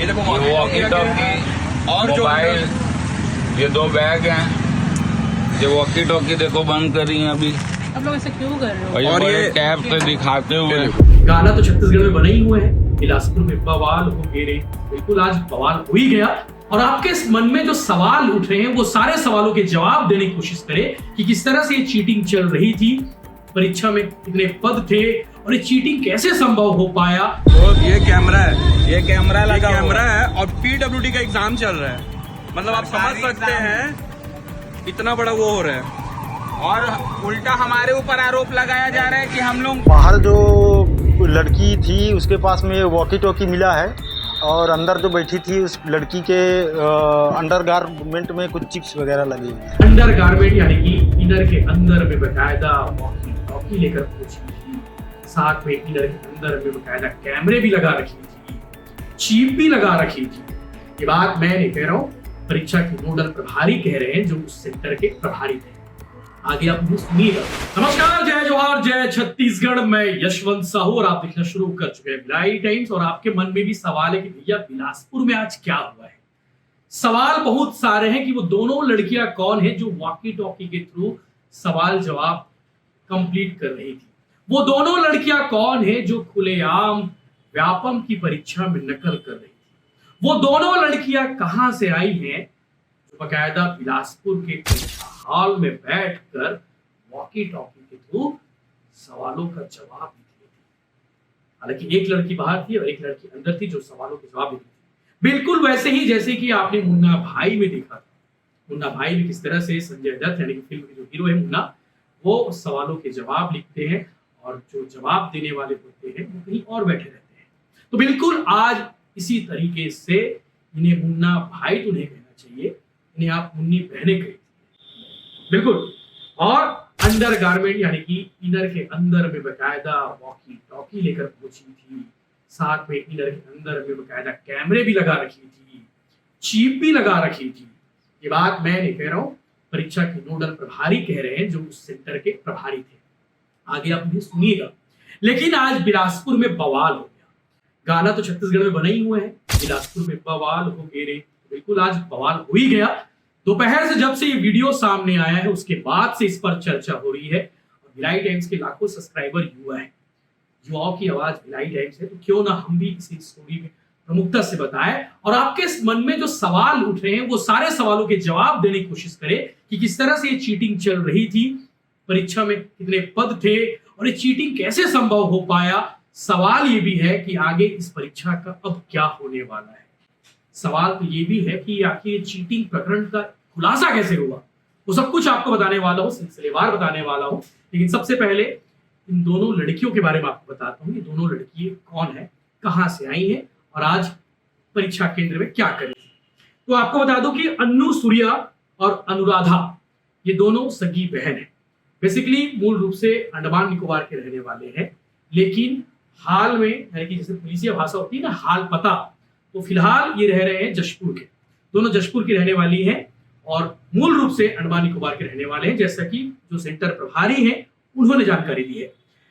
ये walkie talkie और mobile, ये 2 बैग हैं। ये वॉकी टॉकी देखो बंद करी है अभी। आप लोग ऐसे क्यों कर रहे हो? और ये टैब से दिखाते हुए गाना तो छत्तीसगढ़ में बना ही हुआ है, बिलासपुर में बवाल हो गेरे। बिल्कुल आज बवाल हो ही गया और आपके इस मन में जो सवाल उठ रहे हैं वो सारे सवालों के जवाब देने की कोशिश करें कि किस तरह से ये चीटिंग चल रही थी, परीक्षा में कितने पद थे और ये चीटिंग कैसे संभव हो पाया। तो ये कैमरा है, ये कैमरा लगा कैमरा है और पीडब्ल्यूडी का एग्जाम चल रहा है। मतलब आप समझ सकते हैं इतना बड़ा वो हो रहा है। और उल्टा हमारे ऊपर आरोप लगाया जा रहा है कि हम लोग बाहर जो लड़की थी उसके पास में वॉकी टॉकी मिला है और अंदर जो बैठी थी उस लड़की के अंडर गारमेंट में कुछ चिप्स वगैरह लगी हुई। अंडर गारमेंट यानी कि इनर के अंदर में बकायदा वॉकी टॉकी लेकर पहुंची थी, साथ में इनर के अंदर में बकायदा कैमरे भी लगा रखी थी, चिप भी लगा रखी थी। ये बात मैं नहीं कह रहा हूँ, परीक्षा के नोडल प्रभारी कह रहे हैं जो उस सेंटर के प्रभारी थे। आगे आप सुनिएगा। नमस्कार, जय जोहार, जय छत्तीसगढ़। मैं यशवंत साहू और आप देखना शुरू कर चुके हैं भिलाई टाइम्स। और आपके मन में भी सवाल है कि भैया बिलासपुर में आज क्या हुआ है। सवाल बहुत सारे हैं कि वो दोनों लड़कियां कौन है जो वॉकी टॉकी के थ्रू सवाल जवाब कंप्लीट कर रही थी। वो दोनों लड़कियां कौन है जो खुलेआम व्यापम की परीक्षा में नकल कर रही थी। वो दोनों लड़कियां कहां से आई हैं जो बकायदा बिलासपुर के परीक्षा हॉल में बैठकर वॉकी टॉकी के थ्रू सवालों का जवाब दे रही थी। हालांकि एक लड़की बाहर थी और एक लड़की अंदर थी जो सवालों के जवाब दे रही थी। बिल्कुल वैसे ही जैसे कि आपने मुन्ना भाई में देखा था। मुन्ना भाई में किस तरह से संजय दत्त यानी कि फिल्म के जो हीरो है मुन्ना, वो सवालों के जवाब लिखते हैं और जो जवाब देने वाले होते हैं वो कहीं और बैठे रहते हैं। तो बिल्कुल आज इसी तरीके से इन्हें मुन्ना भाई तो नहीं कहना चाहिए, इन्हें आप मुन्नी बहने कहिए। बिल्कुल। और अंडर गारमेंट यानी कि इनर के अंदर में बकायदा वॉकी टॉकी लेकर पहुंची थी, साथ में इनर के अंदर में बकायदा कैमरे भी लगा रखी थी, चिप भी लगा रखी थी। ये बात मैं नहीं कह रहा हूं, परीक्षा के नोडल प्रभारी कह रहे हैं जो उस सेंटर के प्रभारी थे। आगे आप सुनिएगा। लेकिन आज बिलासपुर में बवाल हो गया। गाना तो छत्तीसगढ़ में बना ही हुआ है, बिलासपुर में बवाल हो गेरे। बिल्कुल आज बवाल हो ही गया। दोपहर से जब से ये वीडियो सामने आया है उसके बाद से इस पर चर्चा हो रही है और भिलाई टाइम्स के लाखों सब्सक्राइबर युवा हैं। युवाओं की आवाज भिलाई टाइम्स है, तो क्यों ना हम भी इसी स्टोरी में प्रमुखता से बताएं और आपके इस मन में जो सवाल उठ रहे हैं वो सारे सवालों के जवाब देने की कोशिश करें कि किस तरह से ये चीटिंग चल रही थी, परीक्षा में कितने पद थे और ये चीटिंग कैसे संभव हो पाया। सवाल ये भी है कि आगे इस परीक्षा का अब क्या होने वाला है। सवाल तो ये भी है कि आखिर चीटिंग प्रकरण का खुलासा कैसे हुआ, वो सब कुछ आपको बताने वाला हूं, सिलसिलेवार बताने वाला हूं। लेकिन सबसे पहले इन दोनों लड़कियों के बारे में आपको बताता हूं। ये दोनों लड़कियां कौन है, कहां से आई हैं और आज परीक्षा केंद्र में क्या कर रही थी। तो आपको बता दूं कि अन्नू सूर्या और अनुराधा ये दोनों सगी बहन है। बेसिकली मूल रूप से अंडमान निकोबार के रहने वाले हैं, लेकिन हाल में यानी कि जैसे पुलिसिया भाषा होती है ना, हाल पता, तो फिलहाल ये रह रहे हैं जशपुर के। दोनों जशपुर की रहने वाली हैं और मूल रूप से अंडमान निकोबार के रहने वाले हैं, जैसा कि जो सेंटर प्रभारी हैं उन्होंने जानकारी दी है।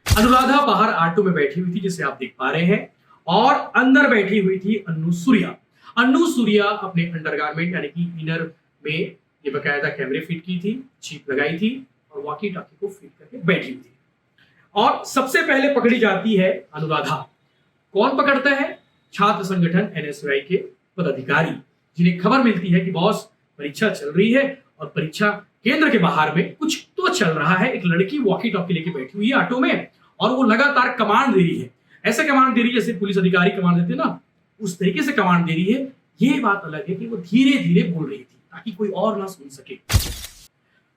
अनुराधा बाहर ऑटो में बैठी हुई थी जिसे आप देख पा रहे हैं और अंदर बैठी हुई थी अन्नू सूर्या। अन्नू सूर्या अपने अंडरगारमेंट यानी कि इनर में ये बकायदा कैमरे फिट की थी, चिप लगाई थी और वॉकी टॉकी को फिट करके बैठी हुई थी। और सबसे पहले पकड़ी जाती है अनुराधा। कौन पकड़ता है? छात्र संगठन एनएसयूआई के पदाधिकारी, जिन्हें खबर मिलती है कि बॉस परीक्षा चल रही है और परीक्षा केंद्र के बाहर में कुछ तो चल रहा है। एक लड़की वॉकी टॉकी लेके बैठी हुई है ऑटो में और वो लगातार कमांड दे रही है। ऐसे कमांड दे रही है जैसे पुलिस अधिकारी कमांड देते ना, उस तरीके से कमांड दे रही है। ये बात अलग है कि वो धीरे धीरे बोल रही थी ताकि कोई और ना सुन सके।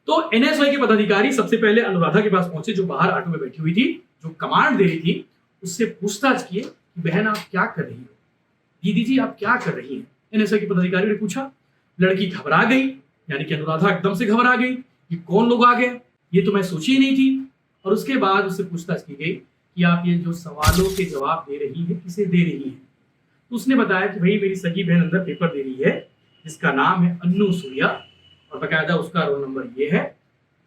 तो एनएसयूआई के पदाधिकारी सबसे पहले अनुराधा के पास पहुंचे जो बाहर ऑटो में बैठी हुई थी, जो कमांड दे रही थी। उससे पूछताछ किए कि बहन आप क्या कर रही हो, दीदी जी आप क्या कर रही हैं। एनएसयूआई के पदाधिकारी ने पूछा। लड़की घबरा गई, यानी कि अनुराधा एकदम से घबरा गई कि कौन लोग आ गए, ये तो मैं सोची ही नहीं थी। और उसके बाद उससे पूछताछ की गई कि आप ये जो सवालों के जवाब दे रही है किसे दे रही है। तो उसने बताया कि भाई मेरी सगी बहन अंदर पेपर दे रही है जिसका नाम है अन्नू सूर्या और बकायदा उसका रोल नंबर ये है।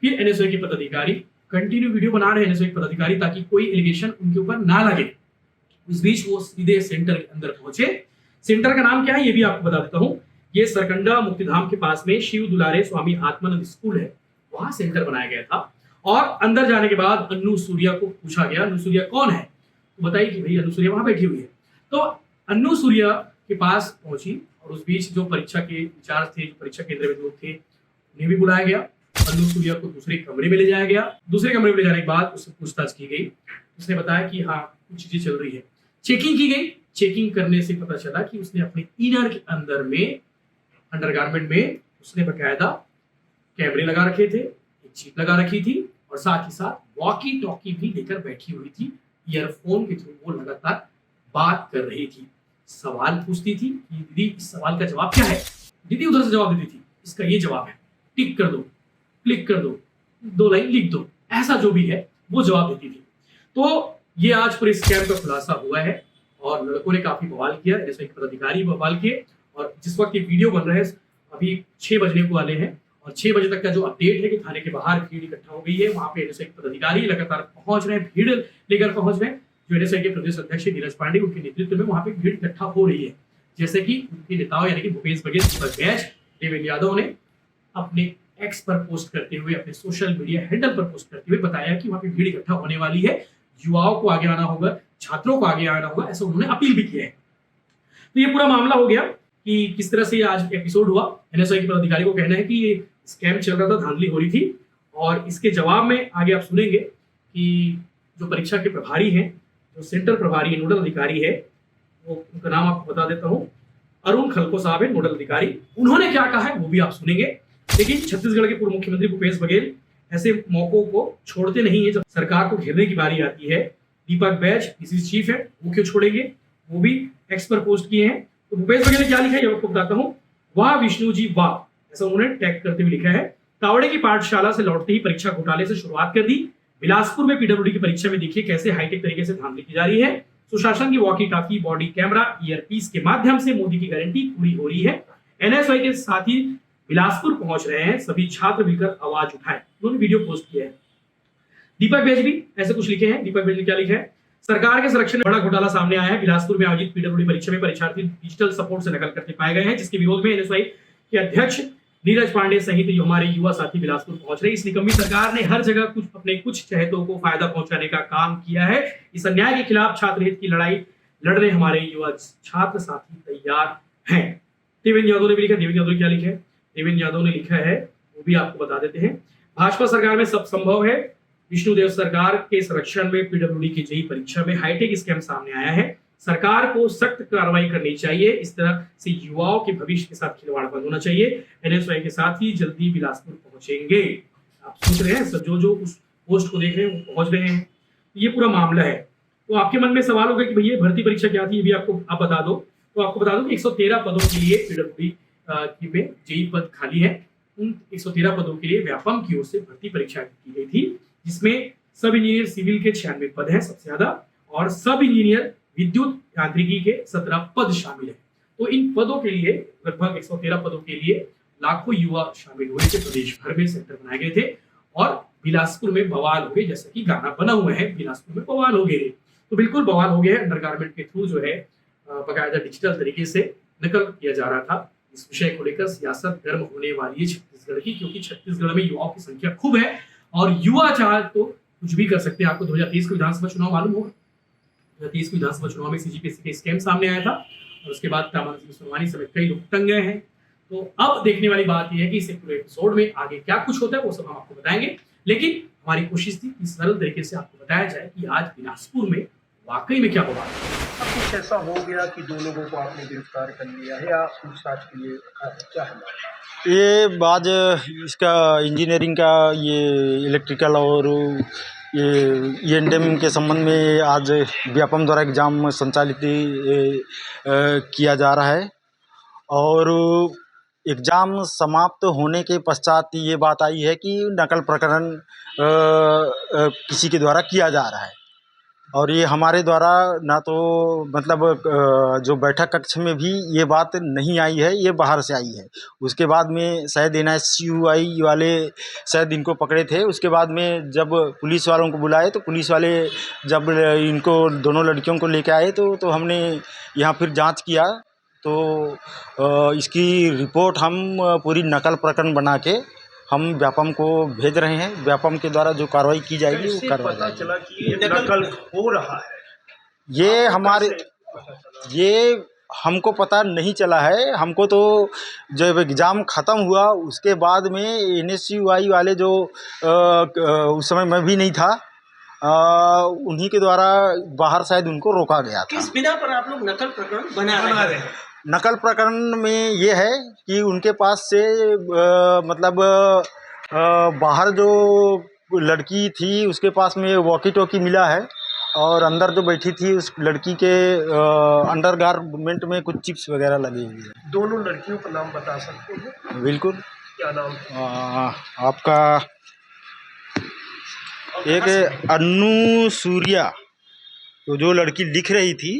फिर एनएसयूआई के पदाधिकारी कंटिन्यू वीडियो बना रहे हैं एनएसयूआई के पदाधिकारी ताकि कोई एलिगेशन उनके ऊपर ना लगे। इस बीच वो सीधे सेंटर के अंदर पहुंचे। सेंटर का नाम क्या है ये भी आपको बता देता हूँ। ये सरकंडा मुक्तिधाम के पास में शिव दुलारे स्वामी आत्मानंद स्कूल है, वहां सेंटर बनाया गया था। और अंदर जाने के बाद अन्नू सूर्या को पूछा गया, अन्नू सूर्या कौन है, तो बताइए कि भाई अन्नू सूर्या वहां बैठी हुई है। तो अन्नू सूर्या के पास पहुंची और उस बीच जो परीक्षा के इंचार्ज थे, जो परीक्षा केंद्र में लोग थे, उन्हें भी बुलाया गया। अन्नू सूर्या को दूसरे कमरे में ले जाया गया। दूसरे कमरे में ले जाने के बाद उससे पूछताछ की गई। उसने बताया कि हाँ कुछ चीजें चल रही है। चेकिंग की गई। चेकिंग करने से पता चला कि उसने अपने इनर के अंदर में, अंडरगारमेंट में उसने बकायदा कैमरे लगा रखे थे, एक चिप लगा रखी थी और साथ ही साथ वॉकी टॉकी भी लेकर बैठी हुई थी। ईयरफोन के थ्रू वो लगातार बात कर रही थी, सवाल पूछती थी कि दीदी इस सवाल का जवाब क्या है। दीदी उधर से जवाब देती थी, इसका ये जवाब है, टिक कर दो, क्लिक कर दो, 2 लाइन लिख दो, ऐसा जो भी है वो जवाब देती थी। तो ये आज पूरे स्कैम का खुलासा हुआ है और लड़कों ने काफी बवाल किया, एनएसआई के पदाधिकारी बवाल किए। और जिस वक्त ये वीडियो बन रहा है अभी 6 बजने को वाले हैं और 6 बजे तक का जो अपडेट है कि थाने के बाहर भीड़ इकट्ठा हो गई है। वहां पे एनएसआई के पदाधिकारी लगातार पहुंच रहे हैं, भीड़ लेकर पहुंच रहे हैं। जो एनएसआई के प्रदेश अध्यक्ष नीरज पांडे, उनके नेतृत्व में वहां पे भीड़ इकट्ठा हो रही है। जैसे कि उनके नेताओं यानी कि भूपेश बघेल, दीपक बैज, देवेंद्र यादव ने अपने एक्स पर पोस्ट करते हुए, अपने सोशल मीडिया हैंडल पर पोस्ट करते हुए बताया कि वहां पे भीड़ इकट्ठा होने वाली है, युवाओं को आगे आना होगा, छात्रों को आगे आना होगा, ऐसा उन्होंने अपील भी किया है। तो ये पूरा मामला हो गया कि किस तरह से आज एपिसोड हुआ। एनएसआई के पदाधिकारी को कहना है कि ये स्कैम चल रहा था, धांधली हो रही थी। और इसके जवाब में आगे आप सुनेंगे कि जो परीक्षा के प्रभारी हैं, जो सेंटर प्रभारी है, नोडल अधिकारी है, वो उनका नाम आपको बता देता हूँ, अरुण खलको साहब है नोडल अधिकारी। उन्होंने क्या कहा है वो भी आप सुनेंगे। लेकिन छत्तीसगढ़ के पूर्व मुख्यमंत्री भूपेश बघेल ऐसे मौकों को छोड़ते नहीं है। जब सरकार को घेरने की बारी आती है, दीपक बैज इसी चीफ है, वो क्यों छोड़ेंगे, वो भी एक्स पर पोस्ट किए हैं। तो भूपेश बघेल ने क्या लिखा है ये आपको बताता हूँ। वाह विष्णु जी वाह, ऐसा उन्होंने टैग करते हुए लिखा है। तावड़े की पाठशाला से लौटते ही परीक्षा घोटाले से शुरुआत कर दी। बिलासपुर में पीडब्ल्यूडी की परीक्षा में देखिए कैसे हाईटेक तरीके से धांधली की जा रही है। सुशासन की walkie talkie, body camera, earpiece के माध्यम से मोदी की गारंटी पूरी हो रही है। एनएसआई के साथ ही बिलासपुर पहुंच रहे हैं, सभी छात्र मिलकर आवाज उठाएं, उन्होंने वीडियो पोस्ट किया है। दीपक बैज भी ऐसे कुछ लिखे हैं। दीपक बैज ने क्या लिखा है, सरकार के संरक्षण में बड़ा घोटाला सामने आया है। बिलासपुर में आयोजित पीडब्ल्यूडी परीक्षा में परीक्षार्थी डिजिटल सपोर्ट से नकल करते पाए गए हैं, जिसके विरोध में एनएसआई के अध्यक्ष नीरज पांडे सहित हमारे युवा साथी बिलासपुर पहुंच रहे। इस निकम्मी सरकार ने हर जगह कुछ चहेतों को फायदा पहुंचाने का काम किया है। इस अन्याय के खिलाफ छात्र हित की लड़ाई लड़ने हमारे युवा छात्र साथी तैयार हैं। देवेंद्र यादव ने भी लिखा। देवेंद्र यादव ने क्या लिखा है, देवेंद्र यादव ने लिखा है वो भी आपको बता देते हैं। भाजपा सरकार में सब संभव है। विष्णुदेव सरकार के संरक्षण में पीडब्ल्यूडी की जेईई परीक्षा में हाईटेक स्कैम सामने आया है। सरकार को सख्त कार्रवाई करनी चाहिए। इस तरह से युवाओं के भविष्य के साथ खिलवाड़ बंद होना चाहिए। एनएसआई के साथ ही जल्दी बिलासपुर पहुंचेंगे। आप सोच रहे हैं सब जो उस पोस्ट को देख रहे हैं वो पहुंच रहे हैं। ये पूरा मामला है। तो आपके मन में सवाल होगा कि भैया भर्ती परीक्षा क्या थी, ये भी आपको आप बता दो। तो आपको बता दो कि 113 पदों के लिए पीडब्ल्यूडी में जेईई पद खाली है। उन 113 पदों के लिए व्यापम की ओर से भर्ती परीक्षा की गई थी, जिसमें सब इंजीनियर सिविल के 96 पद हैं सबसे ज्यादा, और सब इंजीनियर विद्युत यांत्रिकी के 17 पद शामिल है। तो इन पदों के लिए लगभग 113 पदों के लिए लाखों युवा शामिल हुए थे। प्रदेश भर में सेंटर बनाए गए थे और बिलासपुर में बवाल हो गए, जैसा कि गाना बना हुआ है, बिलासपुर में बवाल हो गए। तो बिल्कुल बवाल हो गया है। अंडरगारमेंट के थ्रू जो है बकायदा डिजिटल तरीके से नकल किया जा रहा था। इस विषय को लेकर सियासत गर्म होने वाली है छत्तीसगढ़ की, क्योंकि छत्तीसगढ़ में युवाओं की संख्या खूब है और युवा चाहे तो कुछ भी कर सकते हैं। आपको 2023 के विधानसभा चुनाव मालूम होगा। 2023 के विधानसभा चुनाव में सीजीपीएससी के स्कैम सामने आया था और उसके बाद रामानंद सिंह सोनवानी समेत कई लोग टंग गए हैं। तो अब देखने वाली बात यह है कि इस पूरे एपिसोड में आगे क्या कुछ होता है वो सब हम आपको बताएंगे। लेकिन हमारी कोशिश थी कि सरल तरीके से आपको बताया जाए कि आज बिलासपुर में वाकई में क्या हुआ। अब कुछ ऐसा हो गया कि 2 लोगों को आपने गिरफ्तार कर लिया है या पूछताछ के लिए रखा है, क्या है? ये बाज इसका इंजीनियरिंग का ये इलेक्ट्रिकल और ये एंडेम के संबंध में आज व्यापम द्वारा एग्ज़ाम संचालित किया जा रहा है और एग्ज़ाम समाप्त होने के पश्चात ये बात आई है कि नकल प्रकरण किसी के द्वारा किया जा रहा है और ये हमारे द्वारा ना तो मतलब जो बैठक कक्ष में भी ये बात नहीं आई है, ये बाहर से आई है। उसके बाद में शायद NSUI वाले शायद इनको पकड़े थे। उसके बाद में जब पुलिस वालों को बुलाए तो पुलिस वाले जब इनको दोनों लड़कियों को लेकर आए तो हमने यहाँ फिर जांच किया तो इसकी रिपोर्ट हम पूरी नकल प्रकरण बना के हम व्यापम को भेज रहे हैं। व्यापम के द्वारा जो कार्रवाई की जाएगी वो इससे कार्रवाई पता जाएगी। चला कि ये नकल हो रहा है। ये हमारे ये हमको पता नहीं चला है। हमको तो जब एग्ज़ाम ख़त्म हुआ उसके बाद में NSUI वाले जो उस समय मैं भी नहीं था, उन्हीं के द्वारा बाहर शायद उनको रोका गया था। किस बिना पर आप लोग नकल प्रकरण बना रहे हैं? नकल प्रकरण में ये है कि उनके पास से मतलब बाहर जो लड़की थी उसके पास में वॉकी टॉकी मिला है और अंदर जो बैठी थी उस लड़की के अंडरगारमेंट में कुछ चिप्स वगैरह लगी हुई है। दोनों लड़कियों का नाम बता सकते हैं? बिल्कुल। क्या नाम है? आपका एक अन्नू सूर्या, तो जो लड़की लिख रही थी,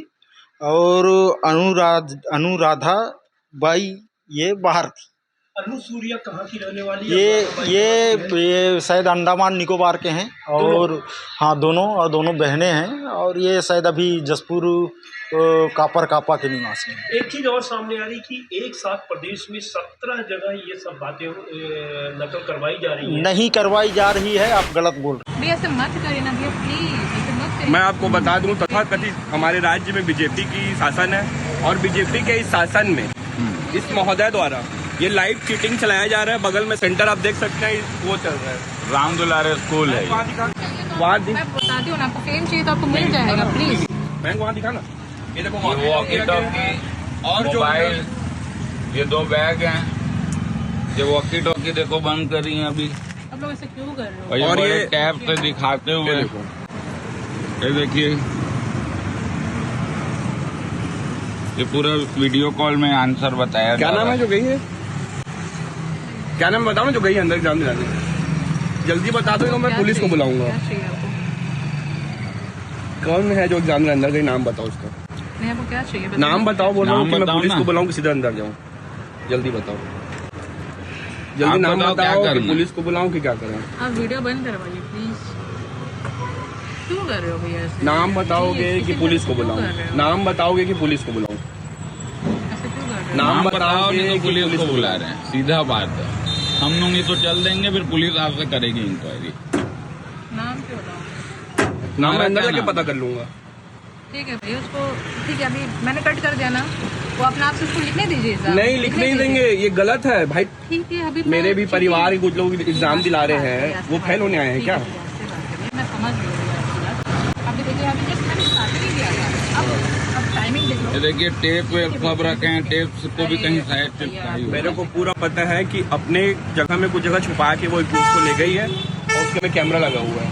और अनुराधा बाई ये बाहर थी। अनु सूर्या कहाँ की रहने वाली है? ये शायद अंडमान निकोबार के हैं और हाँ दोनों बहनें हैं और ये शायद अभी जसपुर कापा के निवासी हैं। एक चीज और सामने आ रही कि एक साथ प्रदेश में 17 जगह ये सब बातें नकल करवाई जा रही है। नहीं करवाई जा रही है, आप गलत बोल रहे हैं। भैया ऐसे मत करिए ना भैया, प्लीज ऐसे मत करिए। मैं आपको बता दूं, तथाकथित हमारे राज्य में बीजेपी की शासन है और बीजेपी के इस शासन में इस महोदय द्वारा ये लाइव चीटिंग चलाया जा रहा है। बगल में सेंटर आप देख सकते हैं, वो चल रहा है। राम दुलारे स्कूल है। वहाँ दिखा, मैं बताती हूँ ना, आपको फेम चाहिए तो आपको मिल जाएगा, प्लीज। बैंक वहाँ दिखा ना, ये देखो ये वॉकी टॉकी और जो मोबाइल, ये 2 बैग हैं। ये वॉकी टॉकी देखो बंद करी है अभी, आप लोग ऐसे क्यों कर रहे हो? और और ये ये टैब से दिखाते हुए, ये देखिए, ये पूरा वीडियो कॉल में आंसर बताया। क्या नाम है जो गई है? क्या नाम बताओ ना जो गई है अंदर एग्जाम दिलाने? जल्दी बता दो तो मैं पुलिस को बुलाऊंगा। क्या चाहिए आपको? कौन है जो एग्जाम अंदर गई? नाम बताओ उसका। नहीं, आपको क्या चाहिए? नाम बताओ, बोल रहा हूँ नाम कि मैं बताओ पुलिस ना। को बुलाऊं कि सीधा अंदर जाऊं? जल्दी बताओ, आप जल्दी नाम बताओ क्या बताओ कि करना है? पुलिस को बुलाऊं कि क्या करें? आप वीडियो बंद करवाइए प्लीज। क्यों कर रहे हो भैया ऐसे? नाम बताओगे Please, कि किसी पुलिस को क्यों कर बुलाऊं? रहे हो? नाम बताओगे कि पुलिस को बुलाऊं? ऐसे क्यों कर रहे हो? नाम नाम बताओ, बताओगे नहीं तो कि पुलिस पुलिस को को बुला रहे हैं। सीधा बात है, हम लोग नहीं तो चल देंगे, फिर पुलिस आपसे करेगी इंक्वायरी। नाम क्यों बताओ? नाम मैं हमारा अंदर क्या जाके नाम पता है? कर लूंगा। ठीक है भैया, उसको ठीक है, अभी मैंने कट कर दिया ना, वो अपना आप से उसको लिखने दीजिए एग्जाम। नहीं लिखने ही देंगे, ये गलत है भाई। ठीक है, अभी मेरे भी ठीक परिवार है। के कुछ लोग एग्जाम दिला रहे हैं, वो फेल होने आए हैं क्या? ठीक है, ऐसे बात करिए, मैं समझ गई भैया आपकी बात। अभी देखिए, अभी जस्ट मैंने स्टार्टिंग ही दिया था। अब टाइमिंग देख ये लो। देखिए टेप वेप सब रखे हैं, टेप को भी कहीं साइड चिपकाई हुई है। मेरे को पूरा पता है कि अपने जगह में कुछ जगह छुपा के वो उसको ले गई है और उसके में कैमरा लगा हुआ है।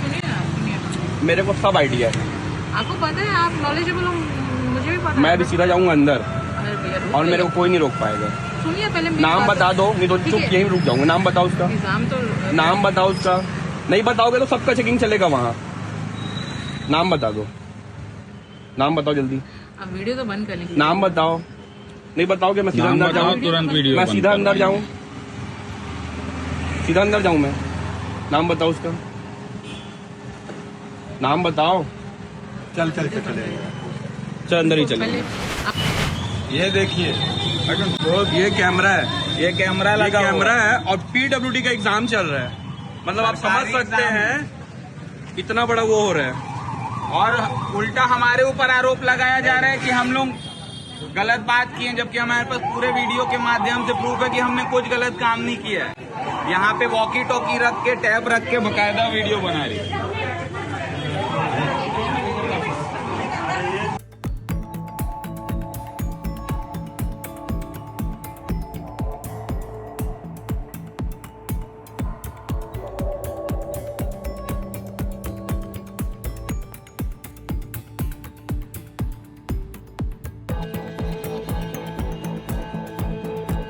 सुनिए ना, सुनिए। मेरे को सब आइडिया है। आपको पता है, आप नॉलेजेबल हो, मुझे भी पता मैं है। अभी सीधा जाऊंगा अंदर अरे भैया, रुक और मेरे को जाइए। कोई नहीं रोक पाएगा। सुनिए पहले मेरी नाम बात- बता दो, नहीं तो ठीक चुप है। यहीं रुक जाऊंगा। नाम बताओ उसका। एग्जाम तो नाम बताओ उसका। नहीं बताओगे तो सबका चेकिंग चलेगा वहाँ। नाम बता दो, नाम बताओ जल्दी। अब वीडियो तो बंद कर लीजिए। नाम बताओ। नहीं बताओगे मैं सीधा नाम अंदर बताओ, जाऊँ? तुरंत वीडियो मैं बंद सीधा अंदर करवाइए। जाऊँ? सीधा अंदर जाऊँ मैं? नाम बताओ उसका। नाम बताओ। चल चल चल चल अंदर ही चले। पहले ये देखिए, ये कैमरा है, ये कैमरा ये लगा कैमरा हुआ है और PWD का एग्जाम चल रहा है। मतलब आप समझ सकते हैं इतना बड़ा वो हो रहा है। और उल्टा हमारे ऊपर आरोप लगाया जा रहा है कि हम लोग गलत बात किए, जबकि हमारे पास पूरे वीडियो के माध्यम से प्रूफ है कि हमने कुछ गलत काम नहीं किया है। यहाँ पे वॉकी टॉकी रख के, टैब रख के बकायदा वीडियो बना रही है।